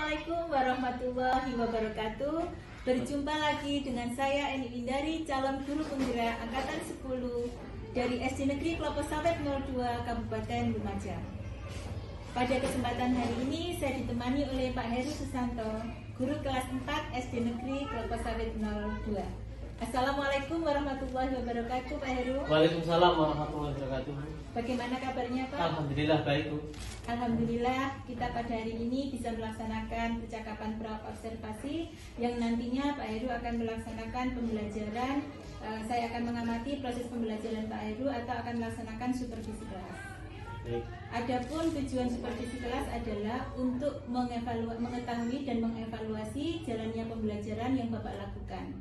Assalamualaikum warahmatullahi wabarakatuh. Berjumpa lagi dengan saya Eni Windari, calon guru penggerak angkatan 10 dari SD Negeri Klopo Sawit 02 Kabupaten Lumajang. Pada kesempatan hari ini saya ditemani oleh Pak Heru Susanto, guru kelas 4 SD Negeri Klopo Sawit 02. Assalamualaikum warahmatullahi wabarakatuh, Pak Heru. Waalaikumsalam warahmatullahi wabarakatuh. Bagaimana kabarnya, Pak? Alhamdulillah baik, Bu. Alhamdulillah kita pada hari ini bisa melaksanakan percakapan pra-observasi yang nantinya Pak Heru akan melaksanakan pembelajaran. Saya akan mengamati proses pembelajaran Pak Heru atau akan melaksanakan supervisi kelas. Baik. Adapun tujuan supervisi kelas adalah untuk mengetahui dan mengevaluasi jalannya pembelajaran yang Bapak lakukan.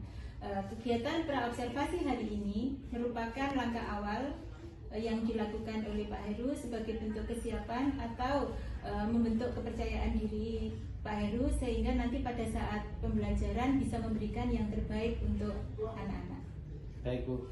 Kegiatan pra-observasi hari ini merupakan langkah awal yang dilakukan oleh Pak Heru sebagai bentuk kesiapan atau membentuk kepercayaan diri Pak Heru sehingga nanti pada saat pembelajaran bisa memberikan yang terbaik untuk anak-anak. Baik, Bu.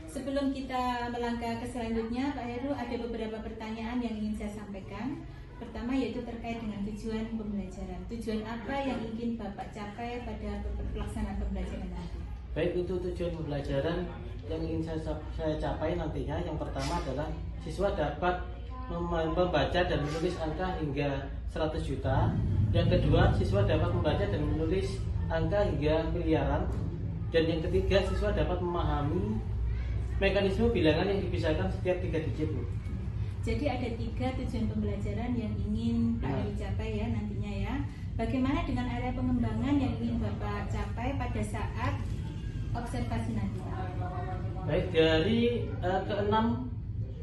Sebelum kita melangkah ke selanjutnya, Pak Heru, ada beberapa pertanyaan yang ingin saya sampaikan. Pertama yaitu terkait dengan tujuan pembelajaran. Tujuan apa yang ingin Bapak capai pada pelaksanaan pembelajaran nanti? Baik, untuk tujuan pembelajaran yang ingin saya capai nantinya, yang pertama adalah siswa dapat membaca dan menulis angka hingga 100 juta. Yang kedua, siswa dapat membaca dan menulis angka hingga miliaran. Dan yang ketiga, siswa dapat memahami mekanisme bilangan yang dipisahkan setiap 3 digit, Bu. Jadi ada 3 tujuan pembelajaran yang ingin Pak Heru capai ya nantinya ya. Bagaimana dengan area pengembangan yang ingin Bapak capai pada saat observasi nanti? Baik, dari keenam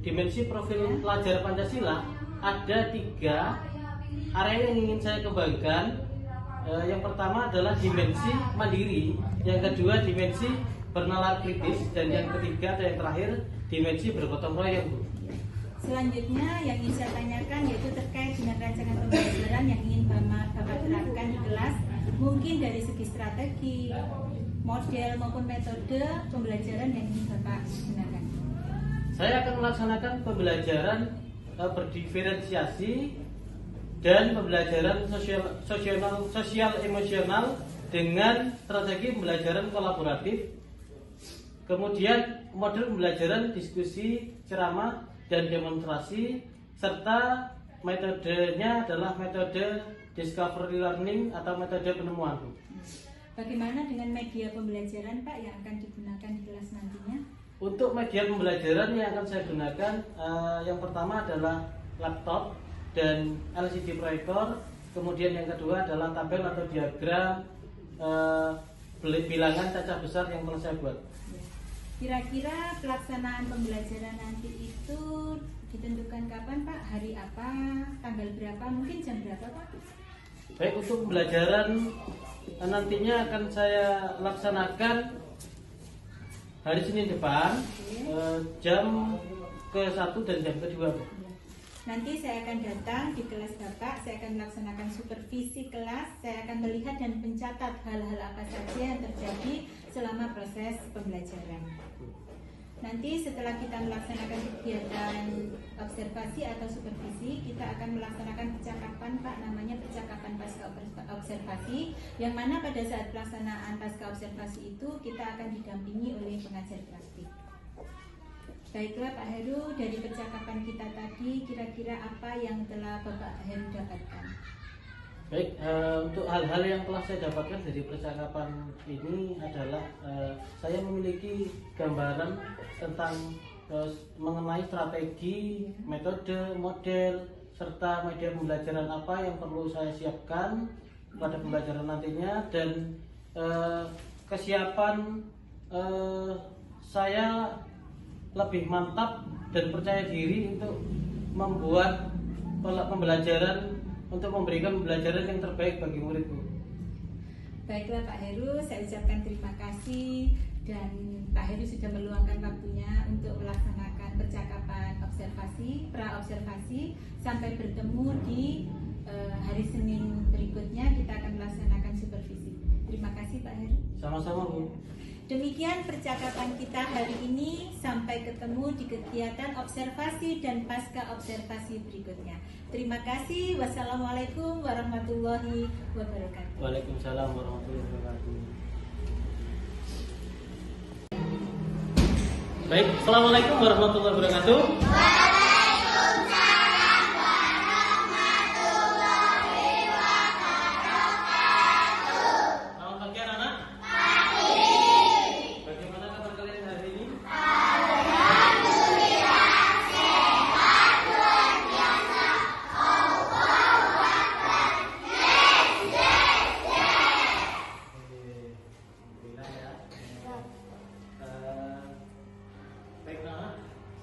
dimensi profil pelajar Pancasila ada 3 area yang ingin saya kembangkan. Yang pertama adalah dimensi mandiri, yang kedua dimensi bernalar kritis, dan yang ketiga atau yang terakhir dimensi bergotong royong, Bu. Selanjutnya yang ingin saya tanyakan yaitu terkait dengan rancangan pembelajaran yang ingin Bapak terapkan di kelas, mungkin dari segi strategi, model maupun metode pembelajaran yang ingin Bapak gunakan. Saya akan melaksanakan pembelajaran berdiferensiasi dan pembelajaran sosial emosional dengan strategi pembelajaran kolaboratif. Kemudian model pembelajaran diskusi, ceramah, dan demonstrasi, serta metodenya adalah metode discovery learning atau metode penemuan. Bagaimana dengan media pembelajaran Pak yang akan digunakan di kelas nantinya? Untuk media pembelajaran yang akan saya gunakan, yang pertama adalah laptop dan LCD proyektor. Kemudian yang kedua adalah tabel atau diagram bilangan cacah besar yang telah saya buat. Kira-kira pelaksanaan pembelajaran nanti itu ditentukan kapan Pak? Hari apa? Tanggal berapa? Mungkin jam berapa Pak? Baik, untuk pembelajaran nantinya akan saya laksanakan hari Senin depan, jam ke-1 dan jam ke-2. Nanti saya akan datang di kelas Bapak, saya akan melaksanakan supervisi kelas, saya akan melihat dan mencatat hal-hal apa saja yang terjadi selama proses pembelajaran. Nanti setelah kita melaksanakan kegiatan observasi atau supervisi, kita akan melaksanakan percakapan Pak, namanya percakapan pasca observasi, yang mana pada saat pelaksanaan pasca observasi itu kita akan didampingi oleh pengajar praktik. Baiklah Pak Heru, dari percakapan kita tadi, kira-kira apa yang telah Bapak Heru dapatkan? Baik, untuk hal-hal yang telah saya dapatkan dari percakapan ini adalah saya memiliki gambaran tentang mengenai strategi, metode, model, serta media pembelajaran apa yang perlu saya siapkan pada pembelajaran nantinya, dan kesiapan saya lebih mantap dan percaya diri untuk membuat pembelajaran, untuk memberikan pembelajaran yang terbaik bagi muridku. Baiklah Pak Heru, saya ucapkan terima kasih, dan Pak Heru sudah meluangkan waktunya untuk melaksanakan percakapan observasi, pra-observasi. Sampai bertemu di hari Senin berikutnya, kita akan melaksanakan supervisi. Terima kasih Pak Heru. Sama-sama, Bu. Demikian percakapan kita hari ini. Sampai ketemu di kegiatan observasi dan pasca observasi berikutnya. Terima kasih. Wassalamualaikum warahmatullahi wabarakatuh. Waalaikumsalam warahmatullahi wabarakatuh. Baik, assalamualaikum warahmatullahi wabarakatuh.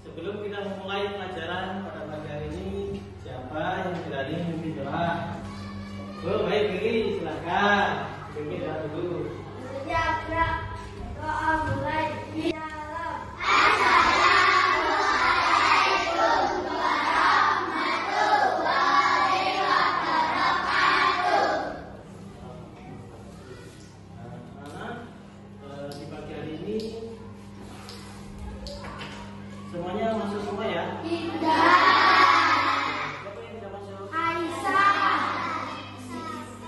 Sebelum kita memulai pelajaran pada pagi hari ini, siapa yang berani memimpin doa? Oh, baik, Billy, silakan. Memimpin doa dulu. Doa mulai. Di pagi hari ini semuanya masuk semua ya? Tidak. Siapa yang tidak masuk? Aisyah.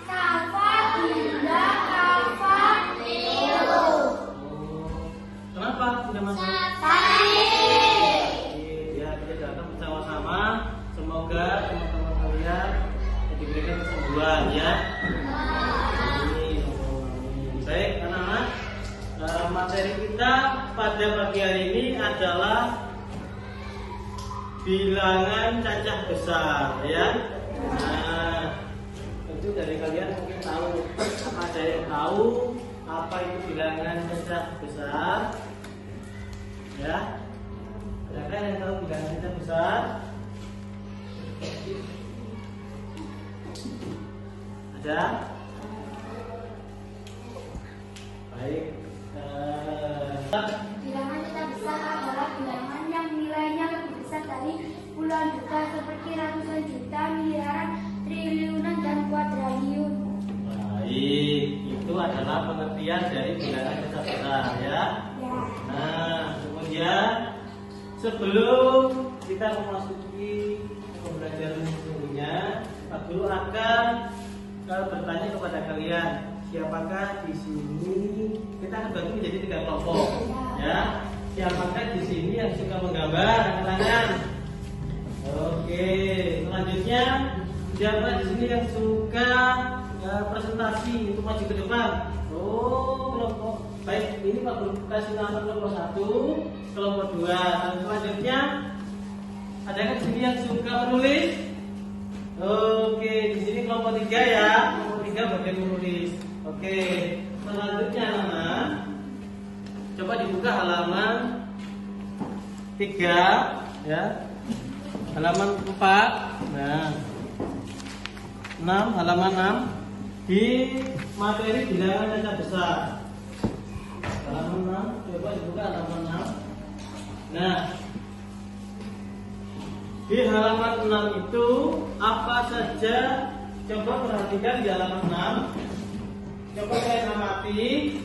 Kafa, Dinda, Kafa, Nilu. Kenapa tidak masuk? Tadi. Ya, kita datang bersama-sama. Semoga teman-teman kalian diberikan kesembuhan ya. Amin. Baik, anak-anak. Materi kita pada pagi hari ini adalah bilangan cacah besar ya. Nah, tentu dari kalian mungkin tahu, ada yang tahu apa itu bilangan cacah besar ya? Ada yang tahu bilangan cacah besar? Ada? Baik. Bilangan cacah besar adalah bilangan yang nilainya lebih besar dari puluhan juta seperti ratusan juta, miliaran, triliunan, dan kuadriliun. Baik, itu adalah pengertian dari bilangan cacah besar ya. Ya. Nah, kemudian sebelum kita memasuki pembelajaran sesungguhnya, Pak Guru akan bertanya kepada kalian, siapakah di sini? Kita akan bagi menjadi 3 kelompok, ya. Siapakah di sini yang suka menggambar? Angkat tangan. Oke, selanjutnya siapa di sini yang suka presentasi untuk maju ke depan? Oh, kelompok. Baik, ini Pak Guru kasih nama kelompok 1, kelompok 2. Dan selanjutnya adakah di sini yang suka menulis? Oke, di sini kelompok 3 ya. Kelompok 3 bagian menulis. Oke, selanjutnya anak-anak, coba dibuka halaman 3 ya. Halaman 4. Nah, 6, halaman 6 di materi bilangan cacah besar. Halaman 6, coba dibuka halaman 6. Nah, di halaman 6 itu apa saja? Coba perhatikan di halaman 6. Coba kalian amati.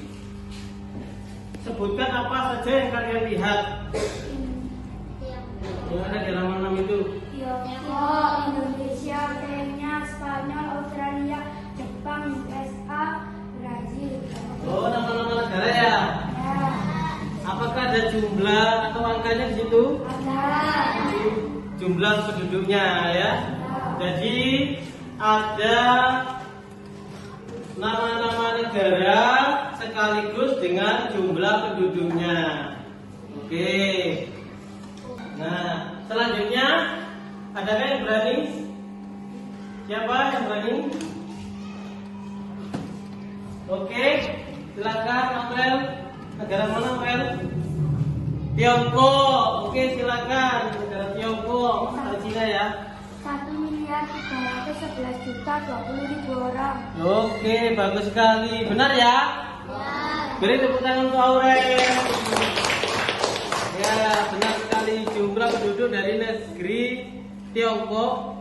Sebutkan apa saja yang kalian lihat. Yang ada di halaman 6 itu. Tiongkok, Indonesia, Kenya, Spanyol, Australia, Jepang, USA, Brazil. Oh, nama-nama negara ya. Ya. Apakah ada jumlah atau angkanya di situ? Ada. Jumlah penduduknya ya. Jadi ada nama-nama negara sekaligus dengan jumlah penduduknya. Oke. Nah, selanjutnya adakah yang berani? Siapa yang berani? Oke, silakan April. Negara mana April? Tiongkok. Oke, silakan. Negara Tiongkok. Atau Cina ya. 1.311.020.000 orang. Oke, bagus sekali. Benar ya? Beri tepuk tangan untuk Aurel. Ya, benar sekali. Jumlah penduduk dari negeri Tiongkok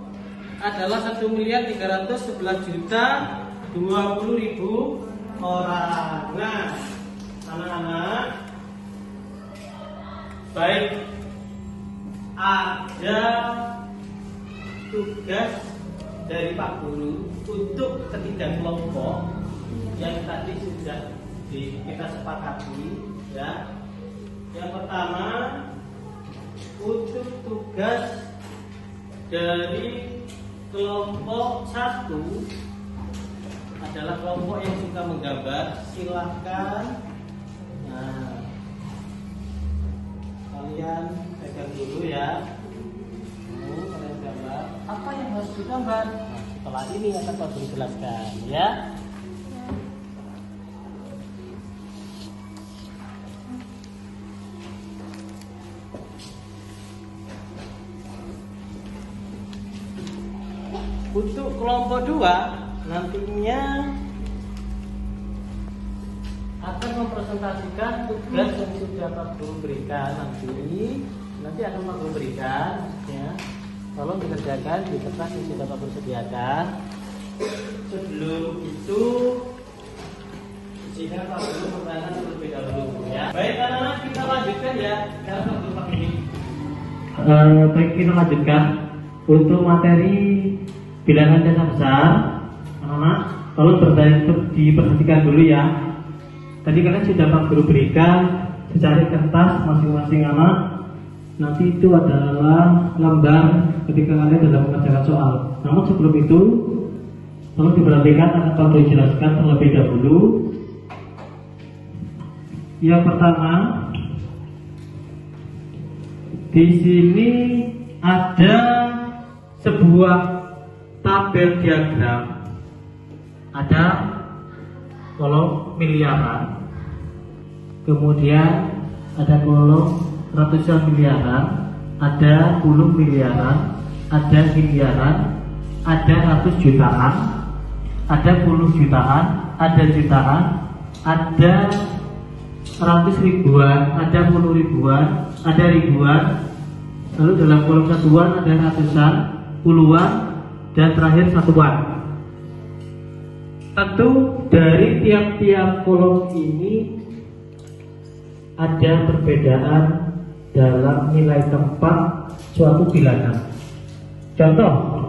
adalah 1.311.020.000 orang. Nah, anak-anak, baik ada tugas dari Pak Guru untuk ketiga kelompok yang tadi sudah kita sepakati, ya. Yang pertama, untuk tugas dari kelompok 1 adalah kelompok yang suka menggambar. Silahkan, nah, kalian pegang dulu ya. Kalian gambar apa yang harus digambar. Nah, setelah ini akan Pak Guru jelaskan, ya. Untuk kelompok 2 nantinya akan mempresentasikan tugas yang sudah Pak Guru berikan nanti akan Pak Guru berikan, ya. Tolong dikerjakan di kertas yang sudah Pak Guru sediakan. Sebelum itu izinkan Pak Guru menerangkan terlebih dahulu, ya. Baik anak-anak, kita lanjutkan ya. Sekarang Pak Guru pakai ini. Baik, kita lanjutkan untuk materi bilangan desa besar. Anak-anak, tolong diperhatikan dulu ya. Tadi kalian sudah Pak Guru berikan secari kertas masing-masing anak. Nanti itu adalah lembar ketika kalian dalam mengerjakan soal. Namun sebelum itu, tolong diperhatikan akan Pak Guru jelaskan terlebih dahulu. Yang pertama, di sini ada sebuah tabel diagram. Ada kolom miliaran, kemudian ada kolom ratusan miliaran, ada puluh miliaran, ada miliaran, ada ratus jutaan, ada puluh jutaan, ada jutaan, ada ratus ribuan, ada puluh ribuan, ada ribuan. Lalu dalam kolom satuan ada ratusan, puluhan, dan terakhir satuan. Tentu dari tiap-tiap kolom ini ada perbedaan dalam nilai tempat suatu bilangan. Contoh,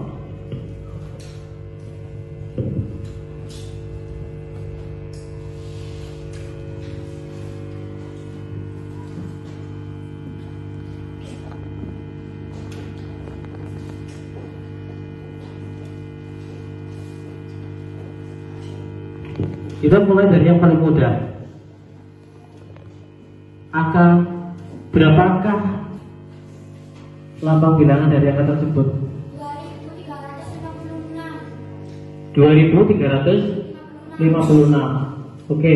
kita mulai dari yang paling mudah. Berapakah lambang bilangan dari angka tersebut? 2356. Oke.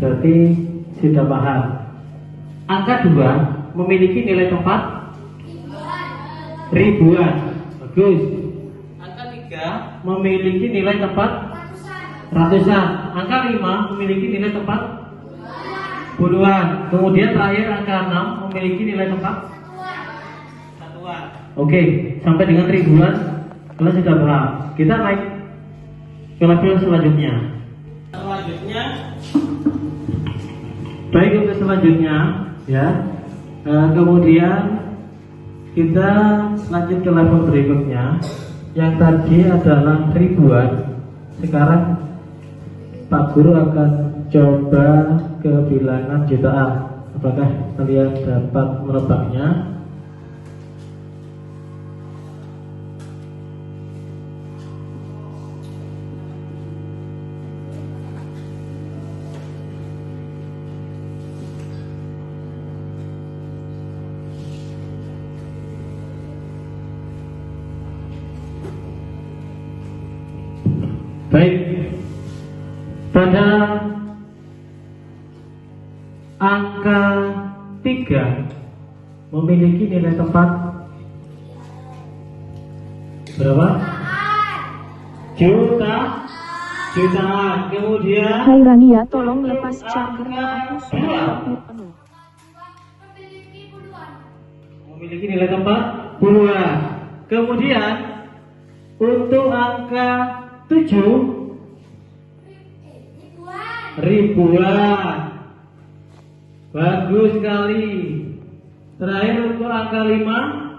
Berarti sudah paham. Angka 2 memiliki nilai tempat ribuan. Bagus. Angka 3 memiliki nilai tempat ratusan. Angka 5 memiliki nilai tempat puluhan. Kemudian terakhir angka 6 memiliki nilai tempat satuan. Oke, sampai dengan ribuan kalian sudah paham. Kita naik ke level selanjutnya. Baik, untuk selanjutnya ya. Kemudian kita lanjut ke level berikutnya. Yang tadi adalah ribuan. Sekarang Pak Guru akan coba ke bilangan jutaan. Apakah kalian dapat menebaknya? Baik, pada angka 3 memiliki nilai tempat berapa? Jutaan. Kemudian Hai Rania, tolong lepas chargernya, aku sudah penuh. memiliki nilai tempat puluhan. Kemudian untuk angka 7 ribuan. Bagus sekali. Terakhir untuk angka 5.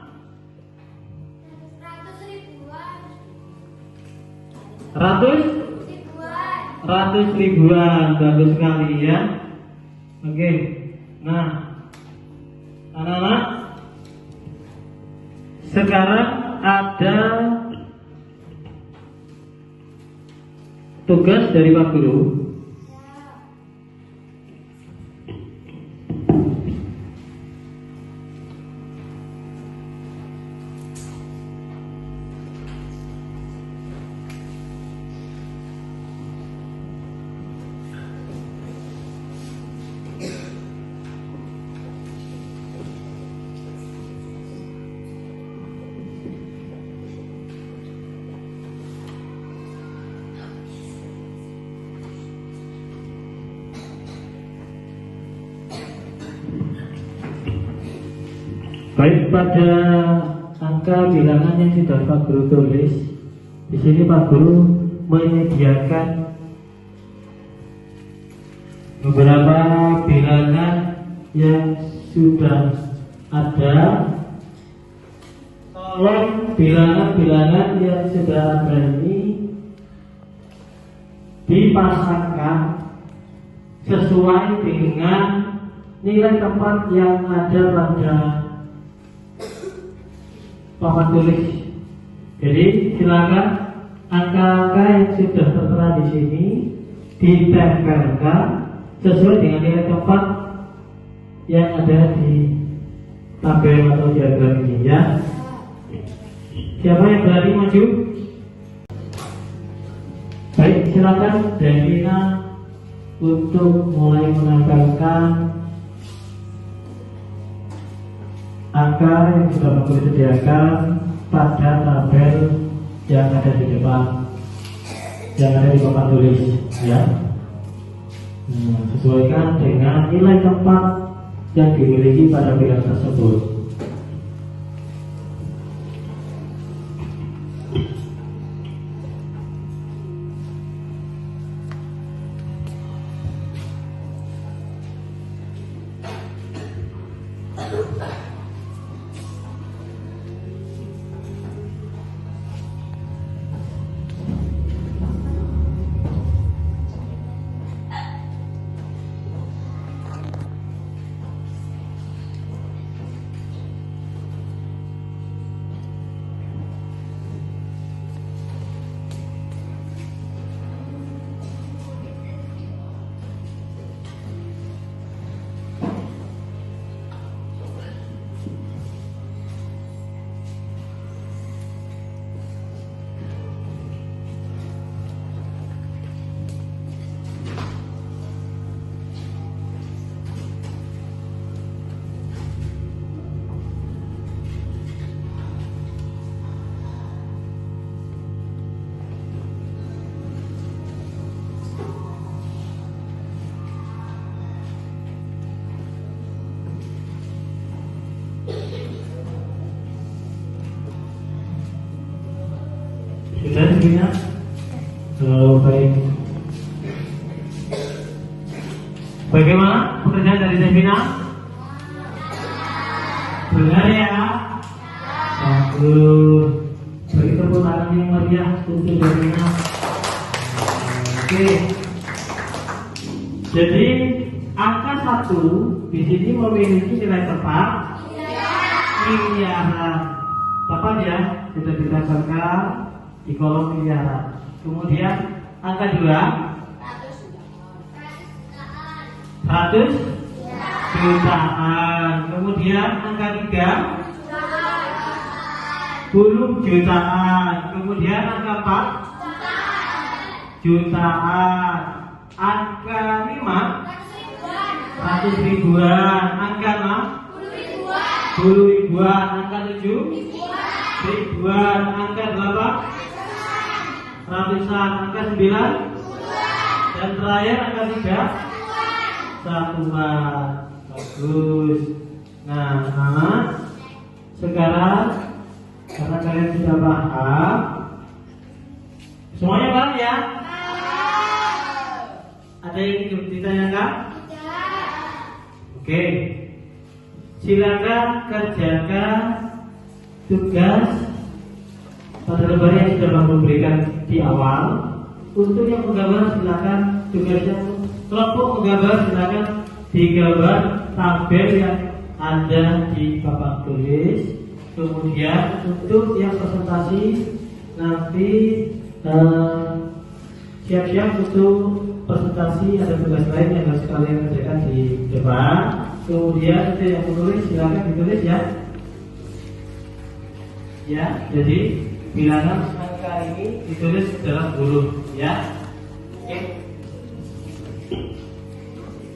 100 ribuan. 100 ribuan. Bagus sekali ya. Oke. Nah, anak-anak, sekarang ada tugas dari Pak Guru. Baik, pada angka bilangan yang sudah Pak Guru tulis, di sini Pak Guru menyediakan beberapa bilangan yang sudah ada. Tolong bilangan-bilangan yang sudah ada ini dipasangkan sesuai dengan nilai tempat yang ada pada papan tulis. Jadi silakan angka-angka yang sudah tertera di sini ditempelkan sesuai dengan nilai tempat yang ada di tabel atau diagram ini ya. Siapa yang berani maju? Baik, silakan Devina untuk mulai menambahkan angka yang sudah Bapak sediakan pada tabel yang ada di depan, yang ada di papan tulis ya. Sesuaikan dengan nilai tempat yang dimiliki pada bilangan tersebut. Sudah semuanya? Baik. Bagaimana pekerjaan dari Devina? Benar ya? Bagus. Bagi tepuk tangan yang meriah untuk Devina. Oke. Jadi angka 1 di sini memiliki nilai tepat miliaran. Tepat ya? Sudah didasarkan di kolom miliaran. Kemudian angka 2 100 jutaan. Kemudian angka 3 10 jutaan. Kemudian angka 4 jutaan. Angka 5 100 ribuan. Angka 6 10 ribuan. Angka 7 ribuan. Angka 8 ratusan. Angka 9 dan terakhir angka 3 satuan. Bagus. Nah, sekarang karena kalian sudah paham, semuanya paham ya? Ada yang ingin ditanyakan? Tidak. Oke. Silakan kerjakan tugas pada lembar yang sudah Bapak berikan di awal. Untuk yang menggambar silakan tugasnya kelompok menggambar silakan digambar tabel yang ada di papan tulis. Kemudian untuk yang presentasi nanti siap-siap untuk presentasi, ada tugas lain yang harus kalian kerjakan di depan. Kemudian untuk yang menulis silakan ditulis ya. Ya, jadi bilangan angka ini ditulis dalam huruf ya. Oke.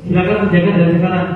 Silakan kerjakan dari sekarang.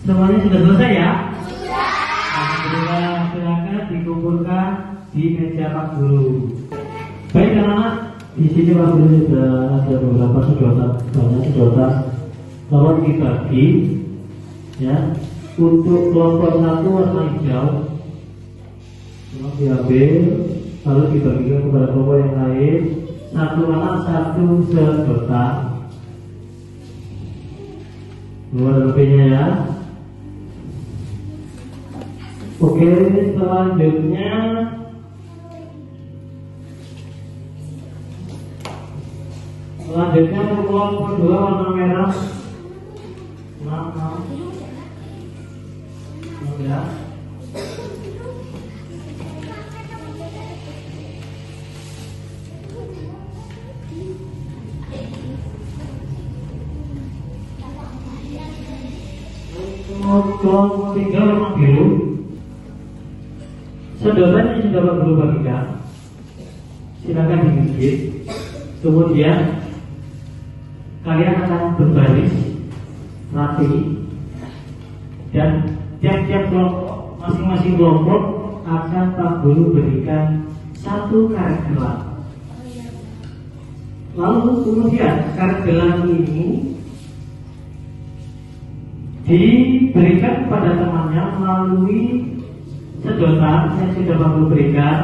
Semuanya sudah selesai ya? Sudah. Alhamdulillah, silakan dikumpulkan di meja Pak Guru. Baik anak-anak, di sini Pak Guru sudah ada beberapa sedotan, banyak sedotan. Tolong dibagi ya. Untuk kelompok satu warna hijau, tolong diambil, lalu dibagikan kepada kelompok yang lain. Satu anak satu sedotan. Luar lebihnya ya. Oke, selanjutnya kelompok dua warna merah. Nah, ya. Kelompok tiga warna biru. Sedotan yang sudah Pak Guru bagikan, silakan digigit. Kemudian kalian akan berbaris rapi dan tiap-tiap kelompok, masing-masing kelompok akan Pak Guru berikan satu karet gelang. Lalu kemudian karet gelang ini diberikan kepada temannya melalui sedotan yang sudah Pak Guru berikan.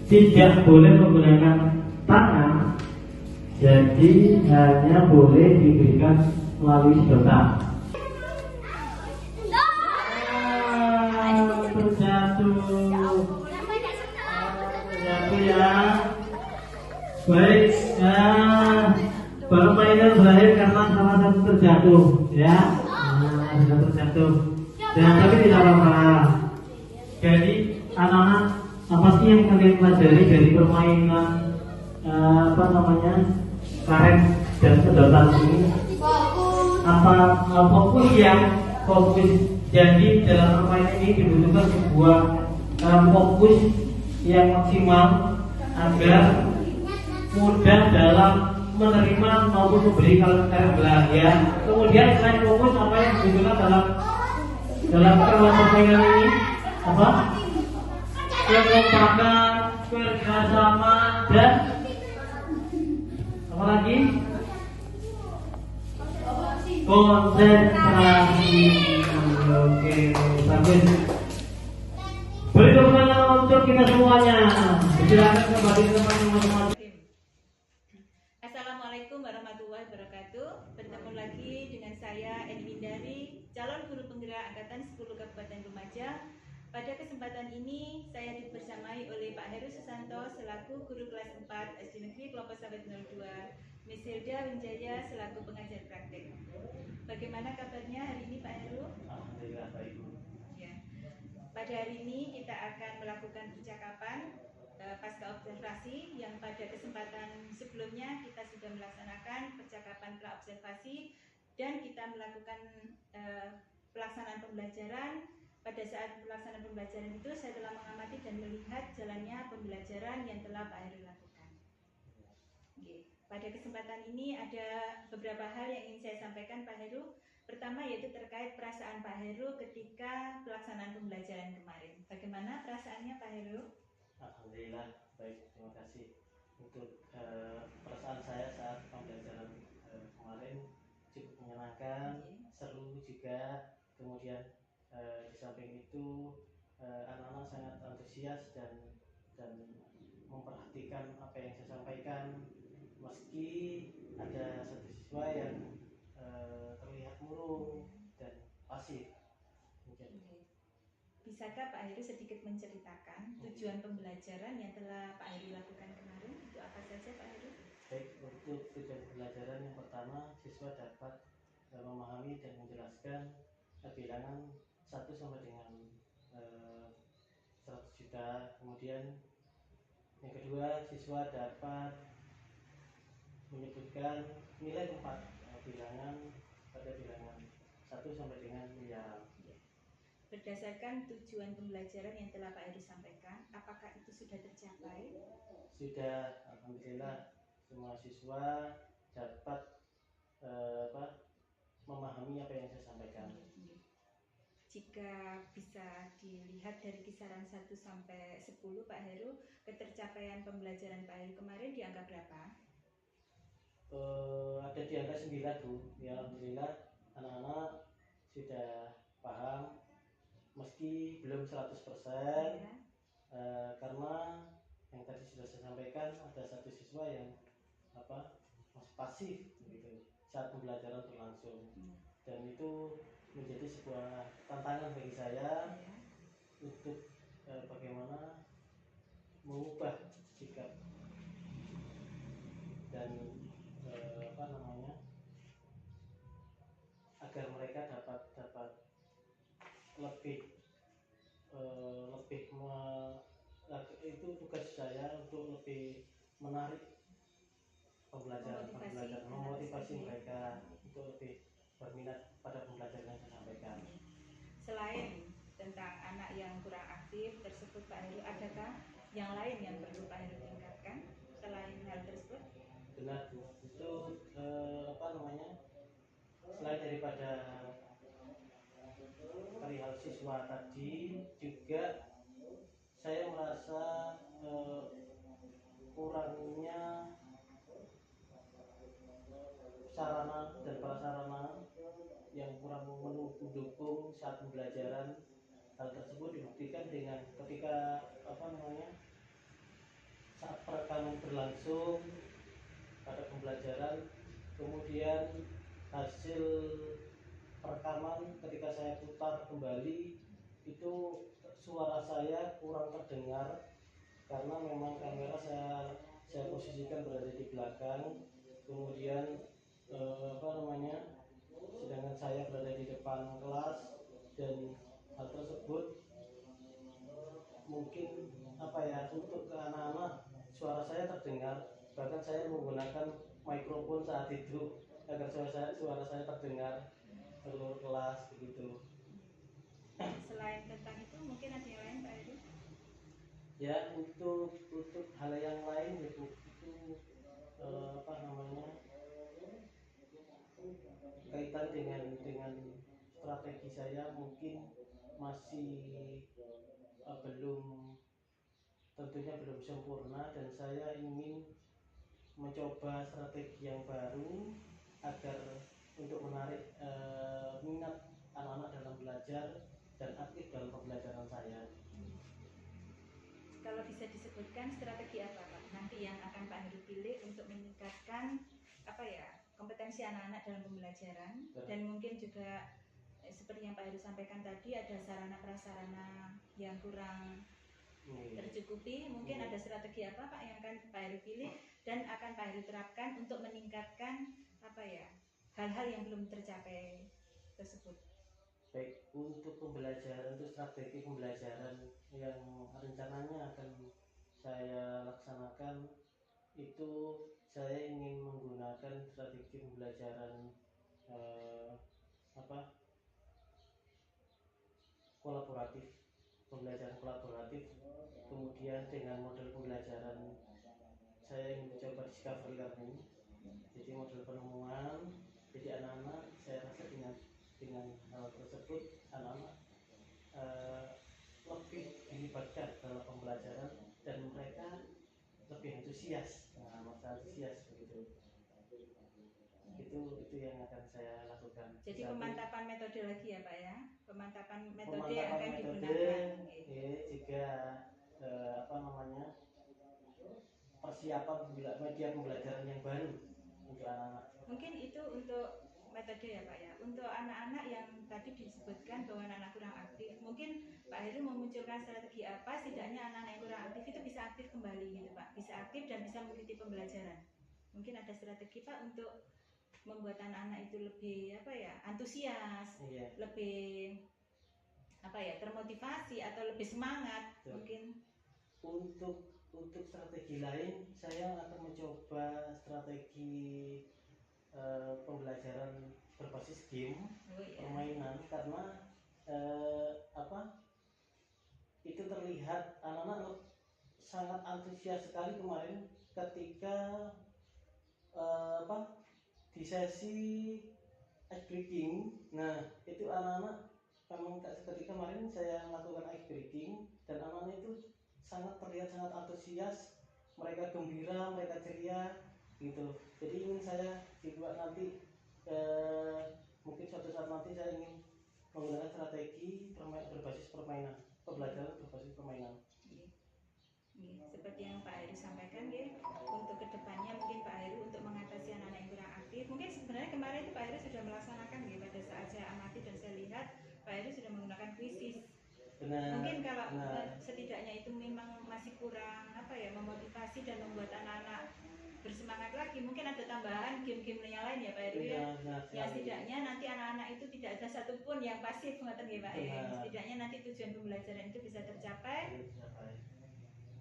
Tidak boleh menggunakan tangan, jadi hanya boleh diberikan melalui sedotan. Terjatuh ya. Baik, permainan berakhir karena salah satu terjatuh ya. Sudah terjatuh. Dan tapi tidak apa-apa. Jadi anak-anak, apa sih yang kalian pelajari dari permainan karet dan sedotan ini? Fokus ya, fokus. Jadi dalam permainan ini dibutuhkan sebuah fokus yang maksimal agar mudah dalam menerima maupun memberi karet gelang ya. Kemudian selain fokus, apa yang dibutuhkan dalam permainan ini apa? Kekompakan, kerjasama, dan apa lagi? Konsentrasi. Oke, bagus. Beri tepuk tangan untuk kita semuanya. Silakan kembali ke teman-teman. Assalamualaikum warahmatullahi wabarakatuh. Bertemu lagi dengan saya Eni Windari, calon guru penggerak angkatan 10 Kabupaten Lumajang. Pada kesempatan ini saya dibersamai oleh Pak Heru Susanto selaku guru kelas 4 SD Negeri Kelompok Sawit 02, Miss Hilda Winjaya selaku pengajar praktek. Bagaimana kabarnya hari ini Pak Heru? Alhamdulillah baik. Ya. Pada hari ini kita akan melakukan percakapan pasca observasi yang pada kesempatan sebelumnya kita sudah melaksanakan percakapan pra observasi dan kita melakukan pelaksanaan pembelajaran. Pada saat pelaksanaan pembelajaran itu saya telah mengamati dan melihat jalannya pembelajaran yang telah Pak Heru lakukan. Pada kesempatan ini ada beberapa hal yang ingin saya sampaikan Pak Heru. Pertama yaitu terkait perasaan Pak Heru ketika pelaksanaan pembelajaran kemarin. Bagaimana perasaannya Pak Heru? Alhamdulillah baik, terima kasih. Untuk perasaan saya saat pembelajaran kemarin cukup menyenangkan, seru juga. Kemudian di samping itu anak-anak sangat antusias dan memperhatikan apa yang saya sampaikan, meski ada satu siswa yang terlihat murung dan pasif. Mungkin. Bisakah Pak Heru sedikit menceritakan tujuan pembelajaran yang telah Pak Heru lakukan kemarin? Itu apa saja Pak Heru? Baik, untuk tujuan pembelajaran yang pertama, siswa dapat memahami dan menjelaskan bilangan 1 sampai dengan 100 juta. Kemudian yang kedua, siswa dapat menyebutkan nilai tempat bilangan pada bilangan 1 sampai dengan miliaran. Berdasarkan tujuan pembelajaran yang telah Pak Heru sampaikan, apakah itu sudah tercapai? Sudah, alhamdulillah semua siswa dapat memahami apa yang saya sampaikan. Jika bisa dilihat dari kisaran 1 sampai 10 Pak Heru, ketercapaian pembelajaran Pak Heru kemarin di angka berapa? Ada di angka 9 Bu. Ya, alhamdulillah anak-anak sudah paham meski belum 100%. Ya. Karena yang tadi sudah saya sampaikan ada satu siswa yang masih pasif gitu saat pembelajaran berlangsung. Dan itu menjadi sebuah tantangan bagi saya untuk bagaimana mengubah sikap dan agar mereka dapat lebih itu tugas saya untuk lebih menarik pembelajaran, memotivasi mereka untuk lebih berminat pada pembelajaran yang saya sampaikan. Selain tentang anak yang kurang aktif tersebut Pak Heru, adakah yang lain yang perlu Pak Heru tingkatkan selain hal tersebut? Benar Bu, itu selain daripada perihal siswa tadi, juga saya merasa kurangnya sarana dan prasarana yang kurang mendukung saat pembelajaran. Hal tersebut dibuktikan dengan ketika saat perekaman berlangsung pada pembelajaran, kemudian hasil perekaman ketika saya putar kembali itu suara saya kurang terdengar karena memang kamera saya posisikan berada di belakang, kemudian sedangkan saya berada di depan kelas, dan hal tersebut mungkin untuk ke anak-anak suara saya terdengar, bahkan saya menggunakan mikrofon saat itu agar suara saya terdengar seluruh kelas begitu. Selain tentang itu mungkin ada yang lain Pak Heru? Ya, untuk hal yang lain itu kaitan dengan strategi saya mungkin masih tentunya belum sempurna, dan saya ingin mencoba strategi yang baru agar untuk menarik minat anak-anak dalam belajar dan aktif dalam pembelajaran saya. Kalau bisa disebutkan strategi apa Pak nanti yang akan Pak Heru pilih untuk meningkatkan kompetensi anak-anak dalam pembelajaran? Dan mungkin juga seperti yang Pak Heru sampaikan tadi, ada sarana prasarana yang kurang tercukupi. Mungkin ada strategi apa Pak yang akan Pak Heru pilih dan akan Pak Heru terapkan untuk meningkatkan hal-hal yang belum tercapai tersebut? Baik, untuk strategi pembelajaran yang rencananya akan saya laksanakan itu, saya ingin menggunakan strategi pembelajaran pembelajaran kolaboratif, kemudian dengan model pembelajaran saya ingin mencoba discovery learning. Jadi model penemuan. Jadi anak-anak saya rasa dengan hal tersebut anak-anak lebih dilibatkan dalam pembelajaran dan mereka lebih antusias. Nah, masa antusias begitu. Itu yang akan saya lakukan. Jadi Satu, pemantapan metode lagi ya Pak ya, pemantapan metode pemantapan yang akan metode, digunakan. juga apa namanya, persiapan media pembelajaran yang baru untuk anak-anak. Mungkin itu untuk metode ya Pak ya. Untuk anak-anak yang tadi disebutkan bahwa anak-anak kurang aktif, mungkin Pak Heru memunculkan strategi apa setidaknya anak-anak yang kurang aktif itu bisa aktif kembali gitu Pak, bisa aktif dan bisa mengikuti pembelajaran. Mungkin ada strategi Pak untuk membuat anak-anak itu lebih apa ya, antusias, Iya. lebih apa ya, termotivasi atau lebih semangat. Betul. Mungkin untuk strategi lain saya akan mencoba strategi pembelajaran berbasis game, permainan, karena apa, itu terlihat anak-anak sangat antusias sekali kemarin ketika apa, di sesi ice breaking. Nah, itu anak-anak memang ketika kemarin saya melakukan ice breaking dan anak-anak itu sangat terlihat sangat antusias, mereka gembira, mereka ceria gitu. Jadi ingin saya juga nanti mungkin suatu saat nanti saya ingin menggunakan strategi berbasis permainan, pembelajaran berbasis permainan. Seperti yang Pak Heru sampaikan ya, untuk kedepannya mungkin Pak Heru untuk mengatasi anak-anak yang kurang aktif, mungkin sebenarnya kemarin itu Pak Heru sudah melaksanakan ya, pada saat saya amati dan saya lihat Pak Heru sudah menggunakan quizzes. Mungkin kalau setidaknya itu memang masih kurang apa ya, memotivasi dan membuat anak-anak bersemangat lagi, mungkin ada tambahan game-game yang lain ya Pak Heru ya. Ya setidaknya nanti anak-anak itu tidak ada satupun yang pasif, ngoten nggih Pak ya. Setidaknya nanti tujuan pembelajaran itu bisa tercapai.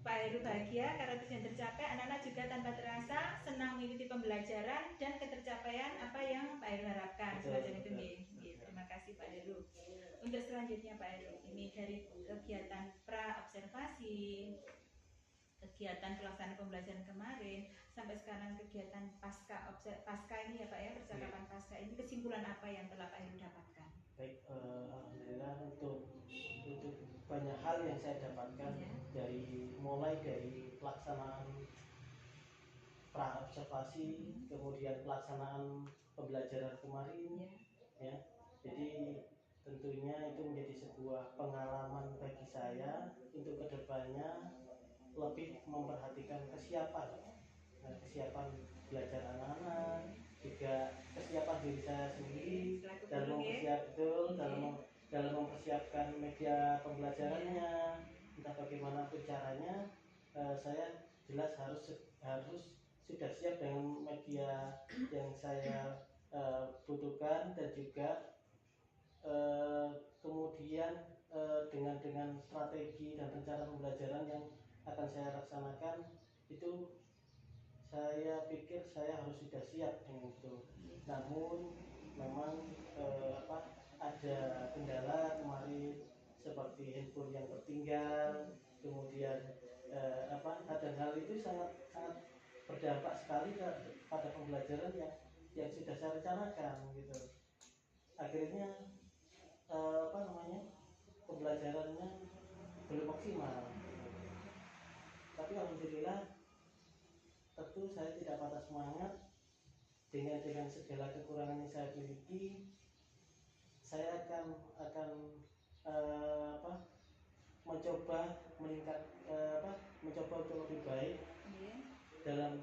Pak Heru bahagia karena tujuan tercapai, anak-anak juga tanpa terasa senang mengikuti pembelajaran dan ketercapaian apa yang Pak Heru harapkan. Semacam itu nggih. Terima kasih Pak Heru. Untuk selanjutnya Pak Heru, ini dari kegiatan pra observasi, kegiatan pelaksanaan pembelajaran kemarin sampai sekarang kegiatan pasca ini ya Pak ya, percakapan pasca ini, kesimpulan apa yang telah Pak Heru dapatkan? Baik, alhamdulillah untuk banyak hal yang saya dapatkan mulai dari pelaksanaan pra observasi, kemudian pelaksanaan pembelajaran kemarin, ya. Jadi tentunya itu menjadi sebuah pengalaman bagi saya untuk kedepannya lebih memperhatikan kesiapan belajar anak-anak, juga kesiapan diri saya sendiri dalam mempersiapkan media pembelajarannya. Entah bagaimanapun caranya, saya jelas harus sudah siap dengan media yang saya butuhkan, dan juga kemudian dengan strategi dan rencana pembelajaran yang akan saya laksanakan itu saya pikir saya harus sudah siap dengan itu. Namun memang ada kendala kemarin seperti handphone yang tertinggal, kemudian ada hal itu sangat berdampak sekali pada pembelajaran yang sudah saya rencanakan gitu. Akhirnya pembelajarannya belum maksimal. Tapi alhamdulillah, tentu saya tidak patah semangat dengan segala kekurangan yang saya miliki. Saya akan mencoba untuk lebih baik dalam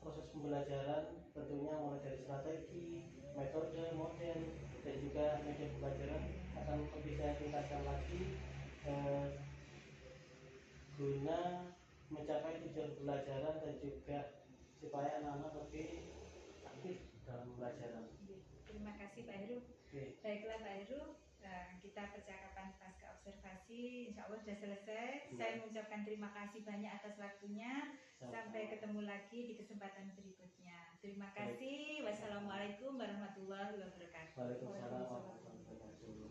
proses pembelajaran, tentunya mulai dari strategi, metode, model, dan juga media pembelajaran akan lebih saya tingkatkan lagi guna mencapai tujuan pembelajaran dan juga supaya anak-anak lebih aktif dalam pembelajaran. Terima kasih Pak Heru. Baiklah Pak Heru, kita percakapan pasca observasi insya Allah sudah selesai. Saya mengucapkan terima kasih banyak atas waktunya. Sampai ketemu lagi di kesempatan berikutnya. Terima kasih. Wassalamualaikum warahmatullahi wabarakatuh. Waalaikumsalam warahmatullahi wabarakatuh.